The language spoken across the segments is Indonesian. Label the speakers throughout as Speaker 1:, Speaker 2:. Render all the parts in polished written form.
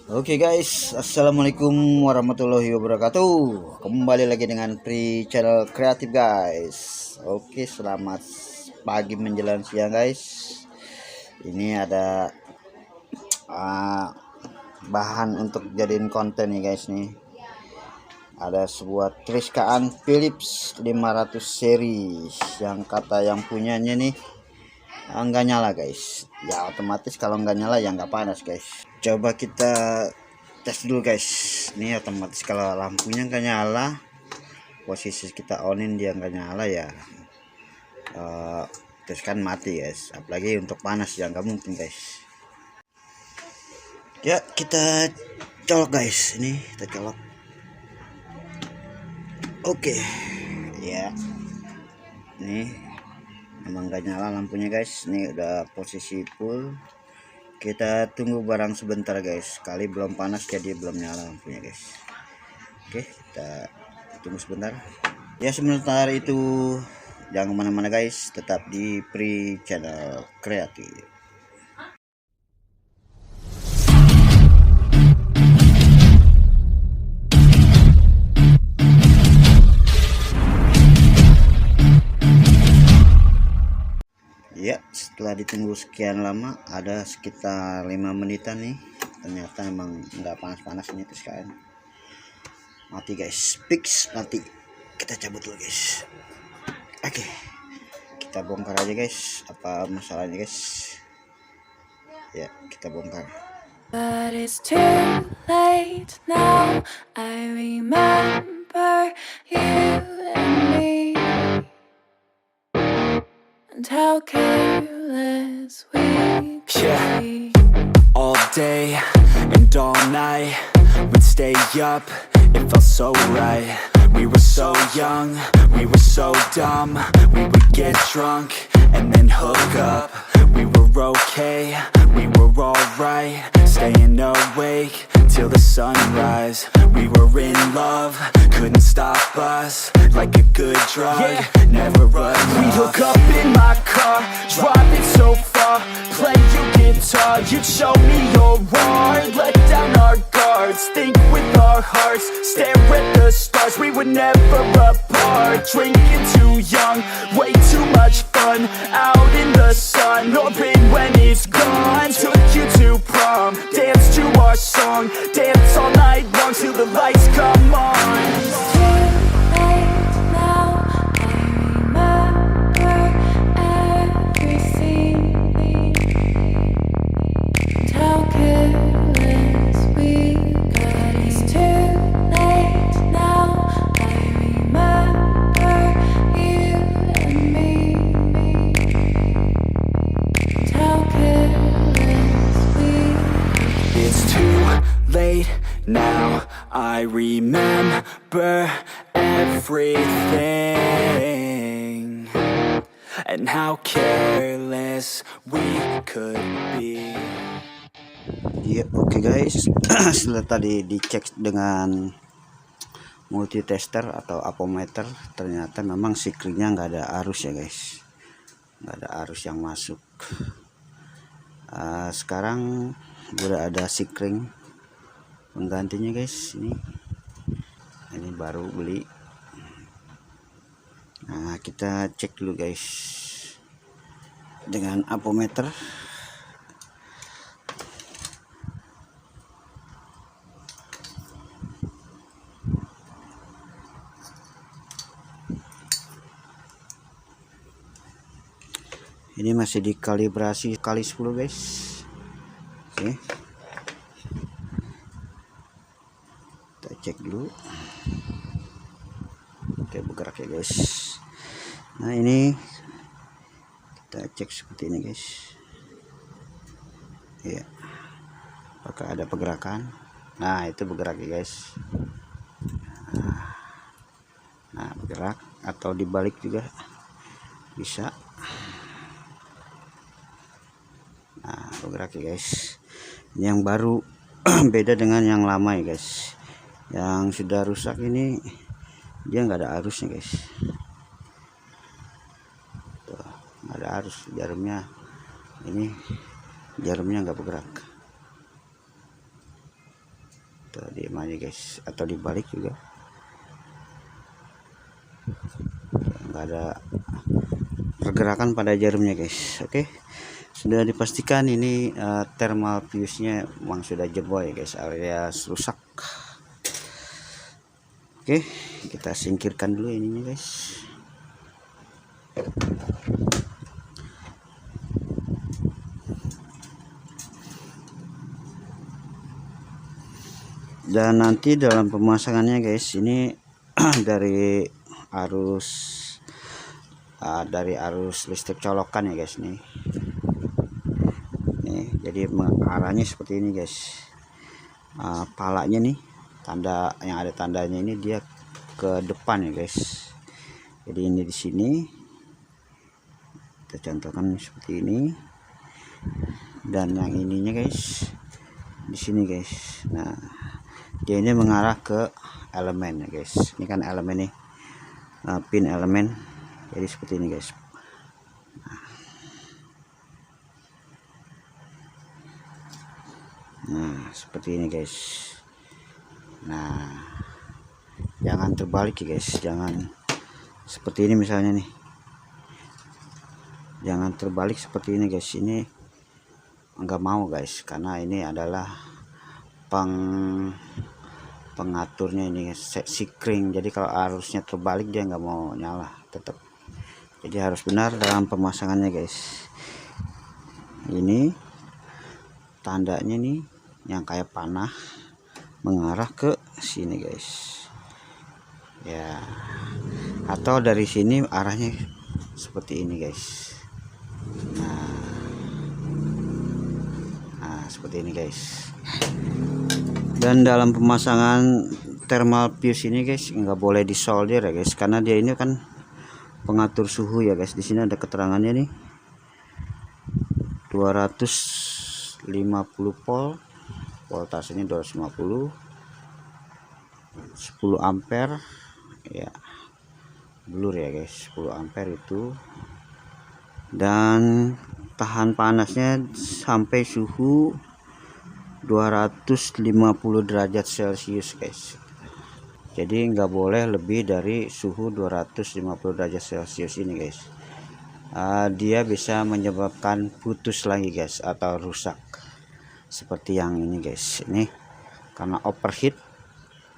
Speaker 1: Oke guys, assalamualaikum warahmatullahi wabarakatuh. Kembali lagi dengan Pri Channel Kreatif guys. Oke, selamat pagi menjelang siang guys. Ini ada uh, bahan untuk jadiin konten nih guys nih. Ada sebuah triskaan Philips 500 seri yang kata yang punyanya nih nggak nyala guys. Ya otomatis kalau nggak nyala ya nggak panas guys. Coba kita tes dulu guys. Ini otomatis kalau lampunya nggak nyala, posisi kita onin dia nggak nyala ya, terus kan mati guys. Apalagi untuk panas ya nggak mungkin guys. Ya kita colok guys, ini kita colok. Oke ya, ini emang nggak nyala lampunya guys. Ini udah posisi full. Kita tunggu barang sebentar guys, kali belum panas jadi belum nyala lampunya guys. Oke, kita tunggu sebentar ya. Sebentar itu jangan kemana-mana guys, tetap di Pri Channel Kreatif. Ya, setelah ditunggu sekian lama, ada sekitar 5 menitan nih, ternyata emang nggak panas-panas ini, terus kan mati guys, fix mati. Kita cabut dulu guys. Oke, kita bongkar aja guys, apa masalahnya guys. Ya, kita bongkar.
Speaker 2: But it's too late now. I remember you and me, and how careless we could be.
Speaker 3: All day and all night, we'd stay up, it felt so right. We were so young, we were so dumb. We would get drunk and then hook up. We were okay, we were alright, staying awake till the sunrise. We were in love, couldn't stop us. Like a good drug, never enough. We'd hook up in my car, driving so far, play you guitar, you'd show me your art. Let down our guards, think with our hearts, stare at the stars. We were never apart, drinking too young, way too much fun, out in the sun, or pain when it's gone. Took you to prom, dance to our song, dance all night long till the lights come on.
Speaker 2: It's too late now. I remember everything, and how careless we got. It's too late now. I remember you and me, and how careless we got.
Speaker 3: It's too late now, I remember everything, and how careless we could be.
Speaker 1: Ya, oke guys. Setelah tadi dicek dengan multitester atau apometer, ternyata memang sikringnya nggak ada arus ya guys, nggak ada arus yang masuk. Sekarang udah ada sikring penggantinya guys. Ini baru beli. Nah, kita cek dulu guys dengan apometer. Ini masih dikalibrasi kali 10 guys. Oke, kita cek dulu. Oke, bergerak ya guys. Nah, ini kita cek seperti ini guys. Ya, apakah ada pergerakan? Nah, itu bergerak ya guys. Nah, bergerak atau dibalik juga bisa. Nah, bergerak ya guys. Ini yang baru beda dengan yang lama ya guys. Yang sudah rusak ini dia nggak ada arusnya guys. Tuh, nggak ada arus jarumnya. Ini jarumnya nggak bergerak. tuh diem aja guys, atau dibalik juga nggak ada pergerakan pada jarumnya guys. Oke, sudah dipastikan ini thermal fuse nya memang sudah jebol ya guys, alias rusak. Oke, kita singkirkan dulu ininya guys. Dan nanti dalam pemasangannya guys, ini dari arus listrik colokan ya guys nih. Jadi arahnya seperti ini guys. Palanya nih, tanda yang ada tandanya ini dia ke depan ya guys. Jadi ini di sini kita contohkan seperti ini, dan yang ininya guys di sini guys. Nah, dia ini mengarah ke elemen ya guys. Ini kan elemen nih, pin elemen. Jadi seperti ini guys. Nah, seperti ini guys. Nah, jangan terbalik ya guys, jangan seperti ini misalnya nih, jangan terbalik seperti ini guys. Ini enggak mau guys, karena ini adalah pengaturnya ini sikring. Jadi kalau arusnya terbalik dia nggak mau nyala tetap. Jadi harus benar dalam pemasangannya guys. Ini tandanya nih yang kayak panah mengarah ke sini guys ya, atau dari sini arahnya seperti ini guys. Nah, seperti ini guys. Dan dalam pemasangan thermal fuse ini guys nggak boleh disolder ya guys, karena dia ini kan pengatur suhu ya guys. Di sini ada keterangannya nih, 250 volt, voltasenya 250, 10 ampere ya, blur ya guys, 10 ampere itu. Dan tahan panasnya sampai suhu 250 derajat celcius guys. Jadi nggak boleh lebih dari suhu 250 derajat celcius ini guys. Dia bisa menyebabkan putus lagi guys, atau rusak seperti yang ini guys. Ini karena overheat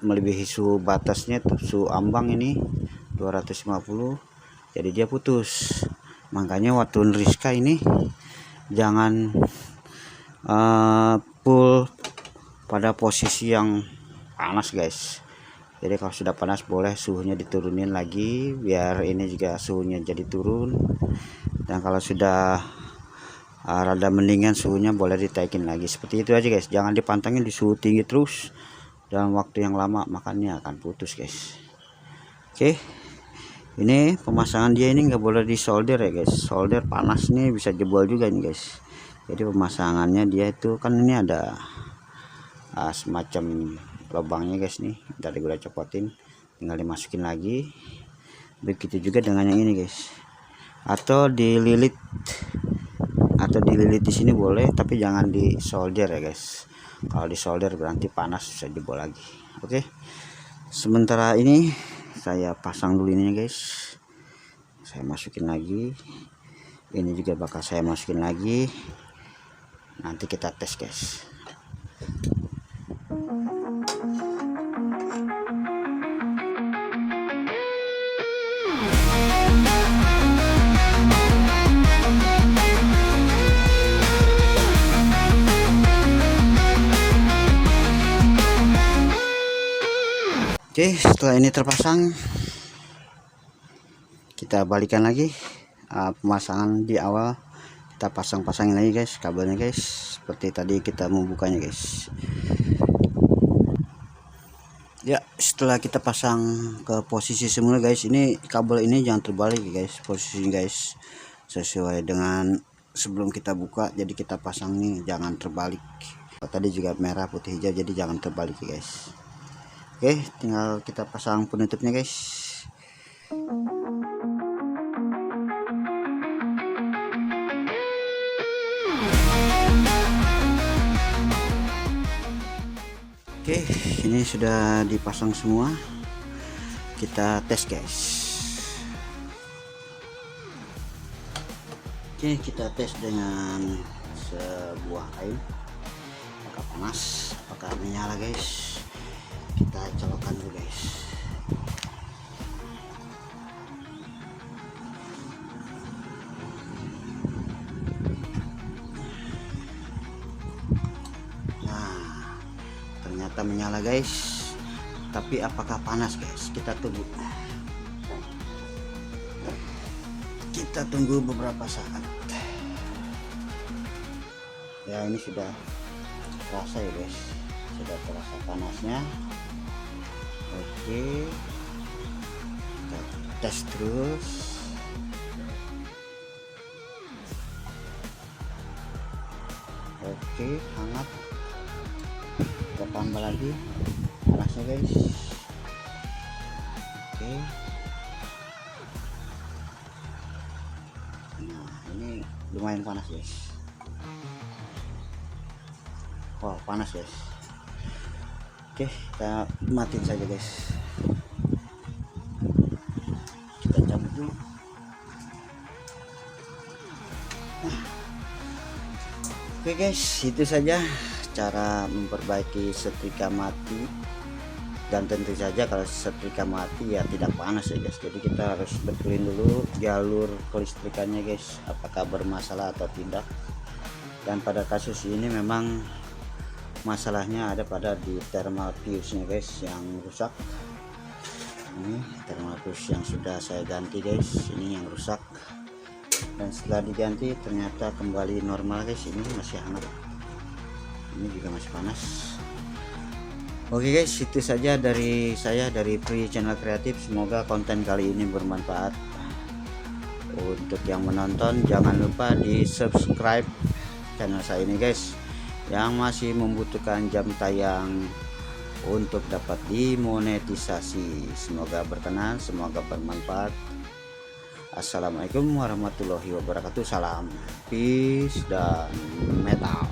Speaker 1: melebihi suhu batasnya, suhu ambang ini 250, jadi dia putus. Makanya waktu neriska ini jangan full pada posisi yang panas guys. Jadi kalau sudah panas boleh suhunya diturunin lagi biar ini juga suhunya jadi turun. Dan kalau sudah rada mendingan suhunya boleh ditaikin lagi. Seperti itu aja guys, jangan dipantengin di suhu tinggi terus dalam waktu yang lama, makanya akan putus guys. Oke, ini pemasangan dia ini nggak boleh disolder ya guys. Solder panas nih bisa jebol juga nih guys. Jadi pemasangannya dia itu kan ini ada semacam lubangnya guys nih, tadi gue udah copotin, tinggal dimasukin lagi. Begitu juga dengan yang ini guys, atau dililit di sini boleh, tapi jangan di solder ya guys. Kalau di solder berarti panas, bisa jebol lagi. Oke, sementara ini saya pasang dulu ini guys, saya masukin lagi, ini juga bakal saya masukin lagi, nanti kita tes guys. Oke, setelah ini terpasang, kita balikan lagi pemasangan di awal. Kita pasangin lagi guys kabelnya guys, seperti tadi kita membukanya guys. Ya, setelah kita pasang ke posisi semula guys, ini kabel ini jangan terbalik guys, posisinya guys sesuai dengan sebelum kita buka. Jadi kita pasang nih jangan terbalik. Tadi juga merah putih hijau, jadi jangan terbalik guys. Oke, tinggal kita pasang penutupnya guys. Oke, ini sudah dipasang semua. Kita tes guys. Oke, kita tes dengan sebuah kain. Apakah panas, apakah menyala guys. Kita colokkan dulu guys. Nah, ternyata menyala guys. Tapi apakah panas guys? Kita tunggu. Kita tunggu beberapa saat. Ya, ini sudah terasa ya guys, sudah terasa panasnya. Oke, kita tes terus. Oke, hangat. Kita tambah lagi panasnya guys. Oke, nah ini lumayan panas guys. Wow, panas guys. Oke, kita matiin saja guys. Kita cabut dulu. Oke guys, itu saja cara memperbaiki setrika mati. Dan tentu saja kalau setrika mati ya tidak panas ya guys. Jadi kita harus betulin dulu jalur kelistrikannya guys, apakah bermasalah atau tidak. Dan pada kasus ini memang masalahnya ada pada di thermal fuse nya guys yang rusak. Ini thermal fuse yang sudah saya ganti guys, ini yang rusak. Dan setelah diganti ternyata kembali normal guys. Ini masih hangat, ini juga masih panas. Oke guys, itu saja dari saya, dari Free Channel Kreatif. Semoga konten kali ini bermanfaat. Untuk yang menonton jangan lupa di subscribe channel saya ini guys, yang masih membutuhkan jam tayang untuk dapat dimonetisasi. Semoga berkenan, semoga bermanfaat. Assalamualaikum warahmatullahi wabarakatuh. Salam peace dan metal.